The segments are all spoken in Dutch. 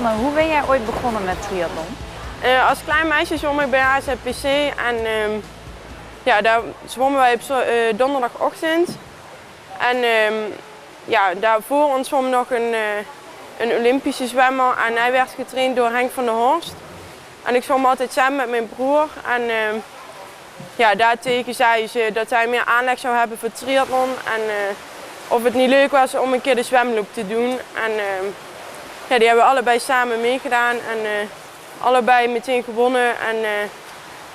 Anne, hoe ben jij ooit begonnen met triathlon? Als klein meisje zwom ik bij HZPC en ja, daar zwommen wij op donderdagochtend. En ja, daarvoor ons zwom nog een Olympische zwemmer en hij werd getraind door Henk van der Horst. En ik zwom altijd samen met mijn broer. En ja, daartegen zei ze dat hij meer aanleg zou hebben voor triathlon. En of het niet leuk was om een keer de zwemloop te doen. En ja, die hebben we allebei samen meegedaan en allebei meteen gewonnen. En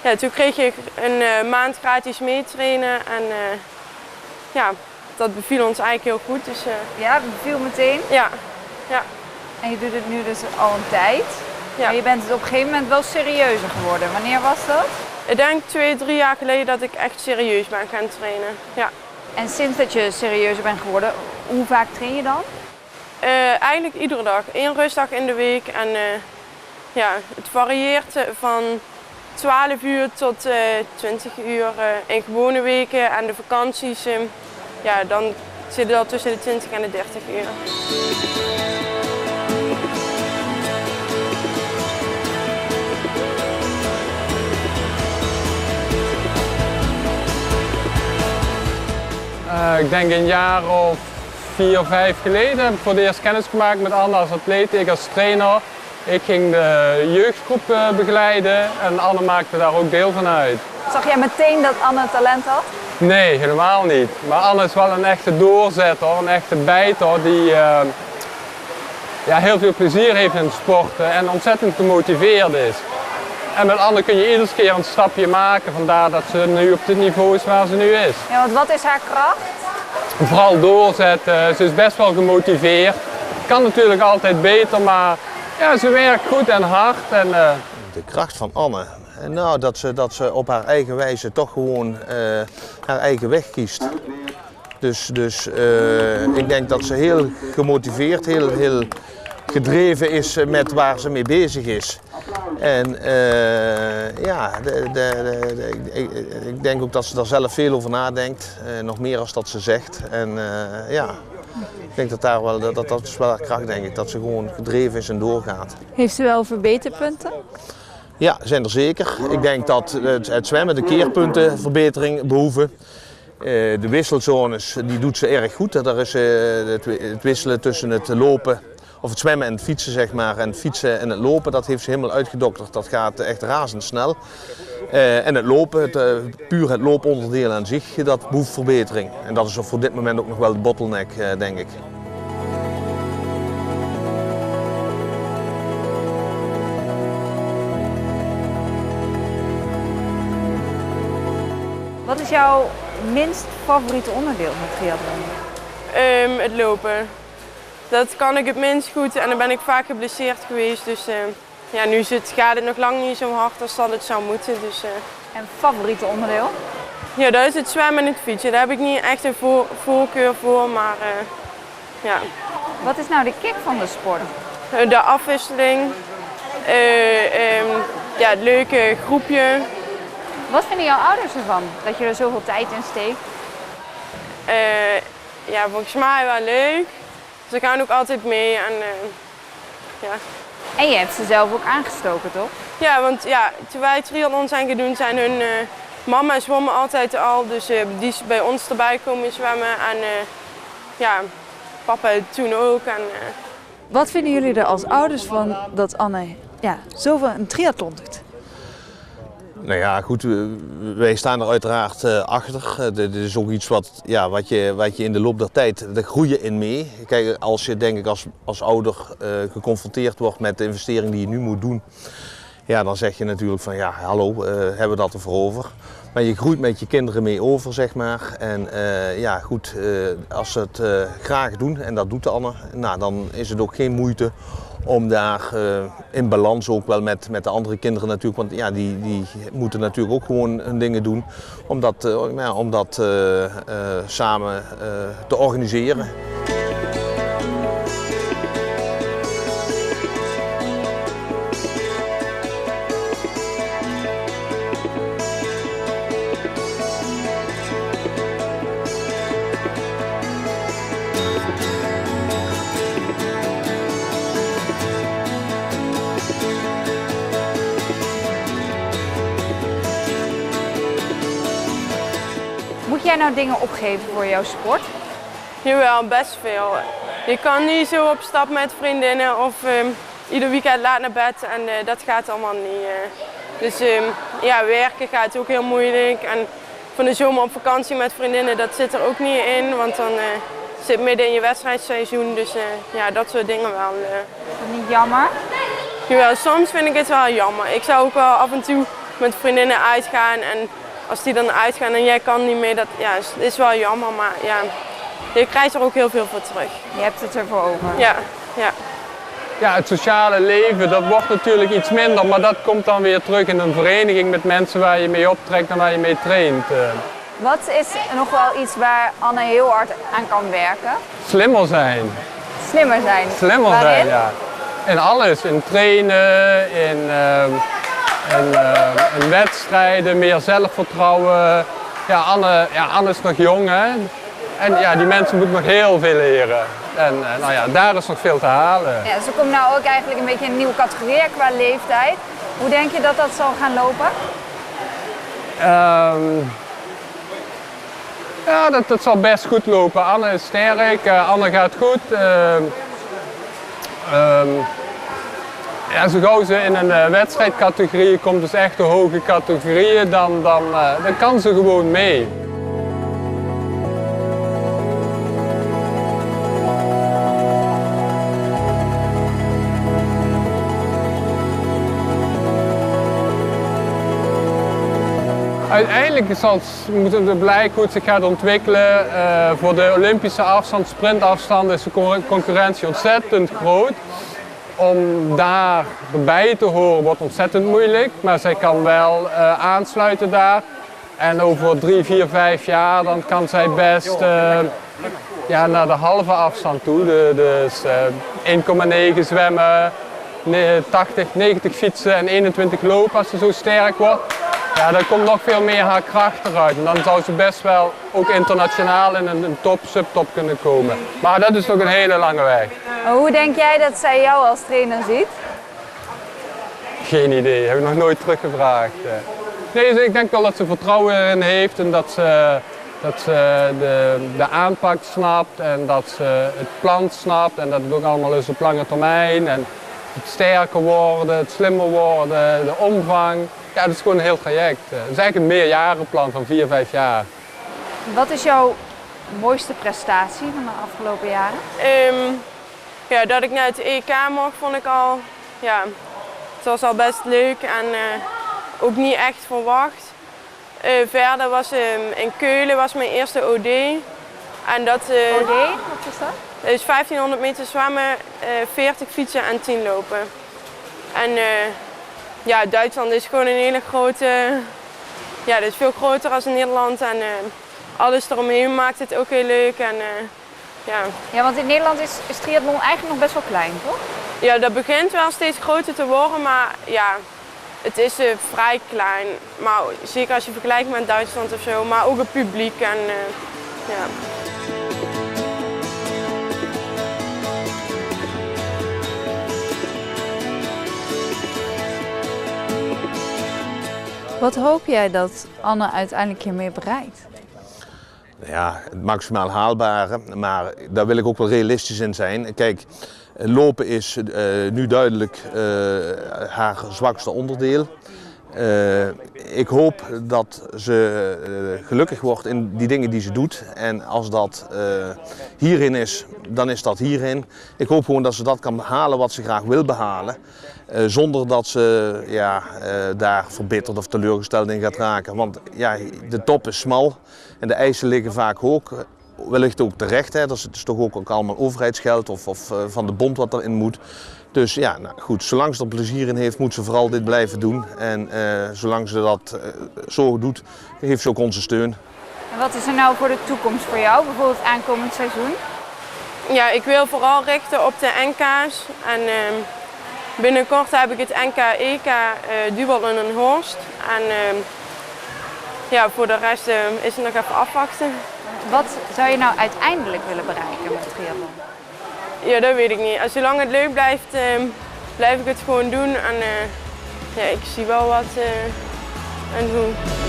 ja, toen kreeg ik een maand gratis meetrainen. En ja, dat beviel ons eigenlijk heel goed. Dus, Ja, dat beviel meteen. ja. Ja. En je doet het nu dus al een tijd. Ja. Maar je bent het op een gegeven moment wel serieuzer geworden. Wanneer was dat? Ik denk 2-3 jaar geleden dat ik echt serieus ben gaan trainen. Ja. En sinds dat je serieuzer bent geworden, hoe vaak train je dan? Eigenlijk iedere dag. 1 rustdag in de week. En ja, het varieert van 12 uur tot 20 uur in gewone weken. En de vakanties, ja, dan zit het al tussen de 20 en de 30 uur. Ik denk een jaar of 4 of 5 geleden heb ik voor het eerst kennis gemaakt met Anne als atleet, ik als trainer. Ik ging de jeugdgroep begeleiden en Anne maakte daar ook deel van uit. Zag jij meteen dat Anne talent had? Nee, helemaal niet. Maar Anne is wel een echte doorzetter, een echte bijter die ja, heel veel plezier heeft in het sporten en ontzettend gemotiveerd is. En met Anne kun je iedere keer een stapje maken, vandaar dat ze nu op het niveau is waar ze nu is. Ja, want wat is haar kracht? Vooral doorzetten, ze is best wel gemotiveerd. Kan natuurlijk altijd beter, maar ja, ze werkt goed en hard. En, De kracht van Anne, nou, dat ze op haar eigen wijze toch gewoon haar eigen weg kiest. Dus ik denk dat ze heel gemotiveerd, heel gedreven is met waar ze mee bezig is. En ja, ik denk ook dat ze daar zelf veel over nadenkt, nog meer als dat ze zegt. En ja, ik denk dat is wel haar kracht, denk ik, dat ze gewoon gedreven is en doorgaat. Heeft ze wel verbeterpunten? Ja, zijn er zeker. Ik denk dat het zwemmen de keerpunten verbetering behoeven. De wisselzones, die doet ze erg goed. Daar is het wisselen tussen het lopen, of het zwemmen en het fietsen, zeg maar, en het fietsen en het lopen, dat heeft ze helemaal uitgedokterd. Dat gaat echt razendsnel. En het lopen, puur het looponderdeel aan zich, dat behoeft verbetering. En dat is voor dit moment ook nog wel de bottleneck, denk ik. Wat is jouw minst favoriete onderdeel met triathlon? Het lopen. Dat kan ik het minst goed en dan ben ik vaak geblesseerd geweest. Dus ja, nu gaat het nog lang niet zo hard als dat het zou moeten. Dus, En favoriete onderdeel? ja, dat is het zwemmen en het fietsen. Daar heb ik niet echt een voorkeur voor, maar ja. Wat is nou de kick van de sport? De afwisseling, ja, het leuke groepje. Wat vinden jouw ouders ervan, dat je er zoveel tijd in steekt? Ja, volgens mij wel leuk. Ze gaan ook altijd mee en ja. En je hebt ze zelf ook aangestoken, toch? Ja, want ja, toen wij triathlon zijn gaan doen, zijn hun mama zwommen altijd al, dus die is bij ons erbij komen zwemmen en ja, papa toen ook. En, Wat vinden jullie er als ouders van dat Anne zoveel een triathlon doet? Nou ja, goed, wij staan er uiteraard achter. Dit is ook iets wat je in de loop der tijd, daar groei je in mee. Kijk, als je denk ik als ouder geconfronteerd wordt met de investering die je nu moet doen, ja, dan zeg je natuurlijk van ja, hallo, hebben we dat ervoor over? Maar je groeit met je kinderen mee over, zeg maar. En ja, goed, als ze het graag doen, en dat doet Anne, nou, dan is het ook geen moeite om daar in balans ook wel met de andere kinderen natuurlijk, want ja, die moeten natuurlijk ook gewoon hun dingen doen om dat samen te organiseren. jij nou dingen opgeven voor jouw sport? Jawel, best veel. Je kan niet zo op stap met vriendinnen of ieder weekend laat naar bed en dat gaat allemaal niet. Dus ja, werken gaat ook heel moeilijk. En van de zomer op vakantie met vriendinnen, dat zit er ook niet in, want dan zit midden in je wedstrijdseizoen. Dus ja, dat soort dingen wel. Is dat niet jammer? Jawel, soms vind ik het wel jammer. Ik zou ook wel af en toe met vriendinnen uitgaan en als die dan uitgaan en jij kan niet meer, dat ja, is wel jammer, maar ja, je krijgt er ook heel veel voor terug. Je hebt het ervoor over. Ja, ja. Ja, het sociale leven, dat wordt natuurlijk iets minder, maar dat komt dan weer terug in een vereniging met mensen waar je mee optrekt en waar je mee traint. Wat is nog wel iets waar Anne heel hard aan kan werken? Slimmer zijn. Slimmer zijn. Slimmer Waarin? zijn, ja. In alles, in trainen, in wedstrijden, meer zelfvertrouwen. Ja, Anne is nog jong, hè. En ja, die mensen moeten nog heel veel leren. En nou ja, daar is nog veel te halen. Ja, dus er komt nou ook eigenlijk een beetje een nieuwe categorie qua leeftijd. Hoe denk je dat dat zal gaan lopen? Ja, dat zal best goed lopen. Anne is sterk, Anne gaat goed. Ja, zo gauw ze in een wedstrijdcategorie komt, dus echt de hoge categorieën, dan kan ze gewoon mee. Uiteindelijk moet het blijken hoe het zich gaat ontwikkelen. Voor de Olympische afstand, sprintafstand, is de concurrentie ontzettend groot. Om daar erbij te horen wordt ontzettend moeilijk, maar zij kan wel aansluiten daar. En over 3, 4, 5 jaar dan kan zij best ja, naar de halve afstand toe. Dus 1,9 zwemmen, 80, 90 fietsen en 21 lopen als ze zo sterk wordt. Ja, dan komt nog veel meer haar kracht eruit. En dan zou ze best wel ook internationaal in een top, subtop kunnen komen. Maar dat is nog een hele lange weg. Hoe denk jij dat zij jou als trainer ziet? Geen idee, heb ik nog nooit teruggevraagd. Nee, ik denk wel dat ze vertrouwen erin heeft en dat ze de aanpak snapt en dat ze het plan snapt en dat het ook allemaal is op lange termijn. En het sterker worden, het slimmer worden, de omvang. Ja, dat is gewoon een heel traject. Het is eigenlijk een meerjarenplan van 4, 5 jaar. Wat is jouw mooiste prestatie van de afgelopen jaren? Ja, dat ik naar het EK mocht, vond ik al, ja, het was al best leuk en ook niet echt verwacht. Verder was in Keulen was mijn eerste OD. En dat, OD, wat is dat? Dat is 1500 meter zwemmen, 40 fietsen en 10 lopen. En ja, Duitsland is gewoon een hele grote, ja, dat is veel groter dan Nederland en alles eromheen maakt het ook heel leuk. En, ja. Ja, want in Nederland is triathlon eigenlijk nog best wel klein, toch? Ja, dat begint wel steeds groter te worden, maar ja, het is vrij klein. Maar zeker als je vergelijkt met Duitsland of zo, maar ook het publiek en ja. Wat hoop jij dat Anne uiteindelijk hiermee bereikt? Ja, het maximaal haalbare, maar daar wil ik ook wel realistisch in zijn. Kijk, lopen is nu duidelijk haar zwakste onderdeel. Ik hoop dat ze gelukkig wordt in die dingen die ze doet. En als dat hierin is, dan is dat hierin. Ik hoop gewoon dat ze dat kan behalen wat ze graag wil behalen. Zonder dat ze ja, daar verbitterd of teleurgesteld in gaat raken. Want ja, de top is smal en de eisen liggen vaak hoog. Wellicht ook terecht, hè. Dat is toch ook allemaal overheidsgeld of van de bond wat erin moet. Dus ja, nou goed, zolang ze er plezier in heeft, moet ze vooral dit blijven doen. En zolang ze dat zo doet, heeft ze ook onze steun. En wat is er nou voor de toekomst voor jou, bijvoorbeeld aankomend seizoen? Ja, ik wil vooral richten op de NK's. En binnenkort heb ik het NK-EK dubbel in een Horst. En ja, voor de rest is het nog even afwachten. Wat zou je nou uiteindelijk willen bereiken met triathlon? Ja, dat weet ik niet. Zolang het leuk blijft, blijf ik het gewoon doen. En ja, ik zie wel wat en hoe.